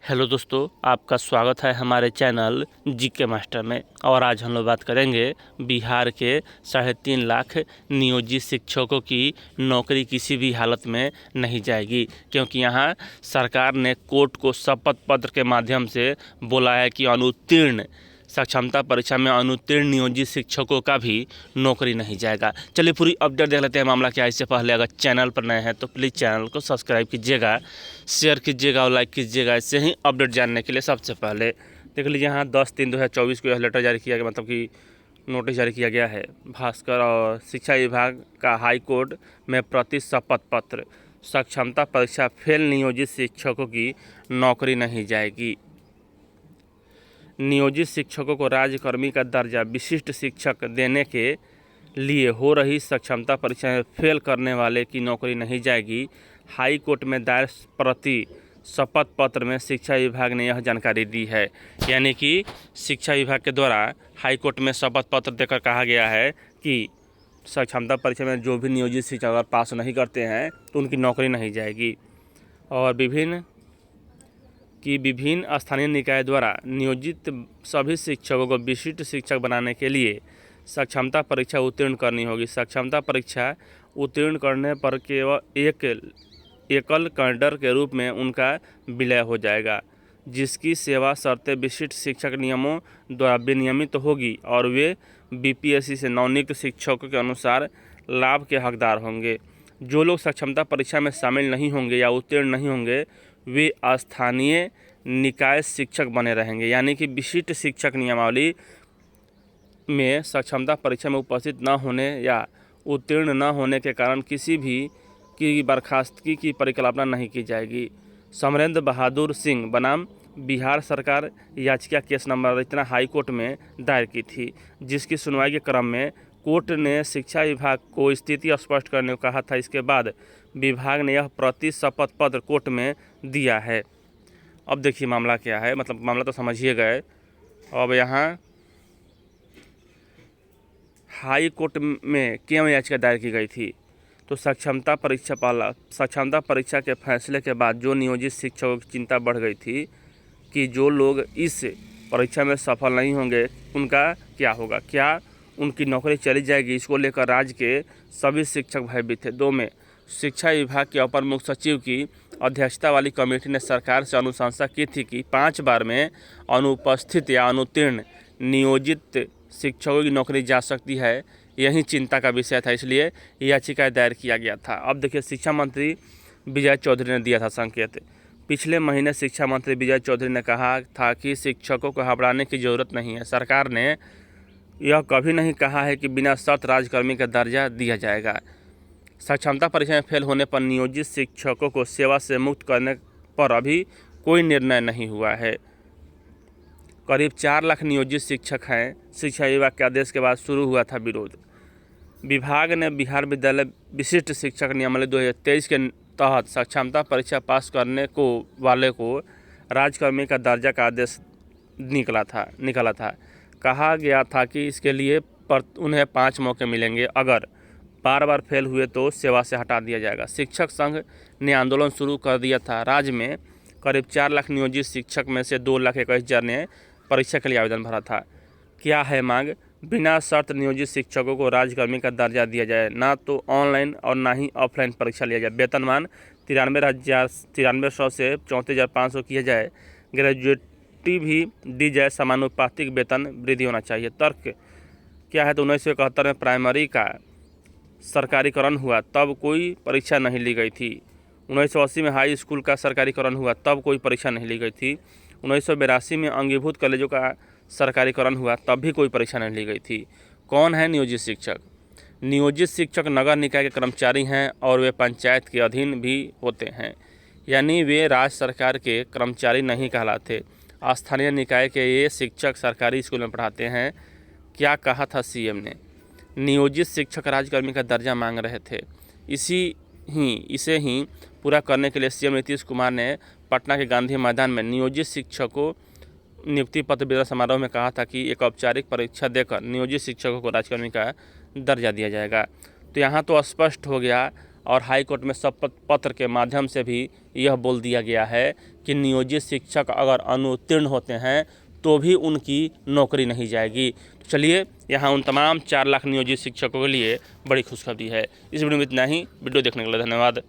Hello दोस्तों, आपका स्वागत है हमारे चैनल जीके मास्टर में। और आज हम लोग बात करेंगे बिहार के 3.5 लाख नियोजित शिक्षकों की नौकरी किसी भी हालत में नहीं जाएगी, क्योंकि यहाँ सरकार ने कोर्ट को शपथ पत्र के माध्यम से बोला है कि अनुत्तीर्ण सक्षमता परीक्षा में अनुत्तीर्ण नियोजित शिक्षकों का भी नौकरी नहीं जाएगा। चलिए पूरी अपडेट देख लेते हैं मामला क्या है। इससे पहले अगर चैनल पर नए हैं तो प्लीज़ चैनल को सब्सक्राइब कीजिएगा, शेयर कीजिएगा और लाइक कीजिएगा। इससे ही अपडेट जानने के लिए सबसे पहले देख लीजिए, यहाँ 10/3/2024 को यह लेटर जारी किया गया, मतलब कि नोटिस जारी किया गया है। भास्कर और शिक्षा विभाग का हाई कोर्ट में प्रति शपथ पत्र, सक्षमता परीक्षा फेल नियोजित शिक्षकों की नौकरी नहीं जाएगी। नियोजित शिक्षकों को राज्यकर्मी का दर्जा विशिष्ट शिक्षक देने के लिए हो रही सक्षमता परीक्षा में फेल करने वाले की नौकरी नहीं जाएगी। हाई कोर्ट में दायर प्रति शपथ पत्र में शिक्षा विभाग ने यह जानकारी दी है। यानी कि शिक्षा विभाग के द्वारा हाई कोर्ट में शपथ पत्र देकर कहा गया है कि सक्षमता परीक्षा में जो भी नियोजित शिक्षक अगर पास नहीं करते हैं तो उनकी नौकरी नहीं जाएगी। और विभिन्न स्थानीय निकाय द्वारा नियोजित सभी शिक्षकों को विशिष्ट शिक्षक बनाने के लिए सक्षमता परीक्षा उत्तीर्ण करनी होगी। सक्षमता परीक्षा उत्तीर्ण करने पर केवल एकल कैडर के रूप में उनका विलय हो जाएगा, जिसकी सेवा शर्तें विशिष्ट शिक्षक नियमों द्वारा विनियमित होगी और वे बीपीएससी से नवनियुक्त शिक्षकों के अनुसार लाभ के हकदार होंगे। जो लोग सक्षमता परीक्षा में शामिल नहीं होंगे या उत्तीर्ण नहीं होंगे वे स्थानीय निकाय शिक्षक बने रहेंगे। यानी कि विशिष्ट शिक्षक नियमावली में सक्षमता परीक्षा में उपस्थित न होने या उत्तीर्ण न होने के कारण किसी भी की बर्खास्तगी की परिकल्पना नहीं की जाएगी। समरेंद्र बहादुर सिंह बनाम बिहार सरकार याचिका केस नंबर इतना हाई कोर्ट में दायर की थी, जिसकी सुनवाई के क्रम में कोर्ट ने शिक्षा विभाग को स्थिति स्पष्ट करने को कहा था। इसके बाद विभाग ने यह प्रति शपथ पत्र कोर्ट में दिया है। अब देखिए मामला क्या है, मतलब मामला तो समझिए गए। अब यहाँ हाई कोर्ट में क्यों याचिका दायर की गई थी, तो सक्षमता परीक्षा के फैसले के बाद जो नियोजित शिक्षकों की चिंता बढ़ गई थी कि जो लोग इस परीक्षा में सफल नहीं होंगे उनका क्या होगा, क्या उनकी नौकरी चली जाएगी। इसको लेकर राज्य के सभी शिक्षक भयभीत थे। 2 में शिक्षा विभाग के अपर मुख्य सचिव की अध्यक्षता वाली कमेटी ने सरकार से अनुशंसा की थी कि 5 बार में अनुपस्थित या अनुत्तीर्ण नियोजित शिक्षकों की नौकरी जा सकती है। यही चिंता का विषय था, इसलिए याचिका दायर किया गया था। अब देखिए, शिक्षा मंत्री विजय चौधरी ने दिया था संकेत। पिछले महीने शिक्षा मंत्री विजय चौधरी ने कहा था कि शिक्षकों को घबराने की ज़रूरत नहीं है। सरकार ने यह कभी नहीं कहा है कि बिना शर्त राज्यकर्मी का दर्जा दिया जाएगा। सक्षमता परीक्षा में फेल होने पर नियोजित शिक्षकों को सेवा से मुक्त करने पर अभी कोई निर्णय नहीं हुआ है। करीब 4 लाख नियोजित शिक्षक हैं। शिक्षा विभाग के आदेश के बाद शुरू हुआ था विरोध। विभाग ने बिहार विद्यालय विशिष्ट शिक्षक नियमावली 2023 के तहत सक्षमता परीक्षा पास करने वाले को राज्यकर्मी का दर्जा का आदेश निकाला था। कहा गया था कि इसके लिए उन्हें 5 मौके मिलेंगे। अगर बार फेल हुए तो सेवा से हटा दिया जाएगा। शिक्षक संघ ने आंदोलन शुरू कर दिया था। राज्य में करीब 4 लाख नियोजित शिक्षक में से 2,21,000 ने परीक्षा के लिए आवेदन भरा था। क्या है मांग? बिना शर्त नियोजित शिक्षकों को राज्यकर्मी का दर्जा दिया जाए, ना तो ऑनलाइन और ना ही ऑफलाइन परीक्षा लिया जाए। वेतनमान 93,100 से 34,500 किया जाए। ग्रेजुएटी भी दी जाए। समानुपातिक वेतन वृद्धि होना चाहिए। तर्क क्या है, तो 1971 में प्राइमरी का सरकारीकरण हुआ, तब कोई परीक्षा नहीं ली गई थी। 1980 में हाई स्कूल का सरकारीकरण हुआ, तब कोई परीक्षा नहीं ली गई थी। 1982 में अंगीभूत कॉलेजों का सरकारीकरण हुआ, तब भी कोई परीक्षा नहीं ली गई थी। कौन है नियोजित शिक्षक? नियोजित शिक्षक नगर निकाय के कर्मचारी हैं और वे पंचायत के अधीन भी होते हैं, यानी वे राज्य सरकार के कर्मचारी नहीं कहलाते। स्थानीय निकाय के ये शिक्षक सरकारी स्कूल में पढ़ाते हैं। क्या कहा था सीएम ने? नियोजित शिक्षक राज्यकर्मी का दर्जा मांग रहे थे। इसे ही पूरा करने के लिए सीएम नीतीश कुमार ने पटना के गांधी मैदान में नियोजित शिक्षकों नियुक्ति पत्र वितरण समारोह में कहा था कि एक औपचारिक परीक्षा देकर नियोजित शिक्षकों को राज्यकर्मी का दर्जा दिया जाएगा। तो यहाँ तो स्पष्ट हो गया और हाई कोर्ट में शपथ पत्र के माध्यम से भी यह बोल दिया गया है कि नियोजित शिक्षक अगर अनुत्तीर्ण होते हैं तो भी उनकी नौकरी नहीं जाएगी। तो चलिए, यहाँ उन तमाम 4 लाख नियोजित शिक्षकों के लिए बड़ी खुशखबरी है। इस वीडियो में इतना ही। वीडियो देखने के लिए धन्यवाद।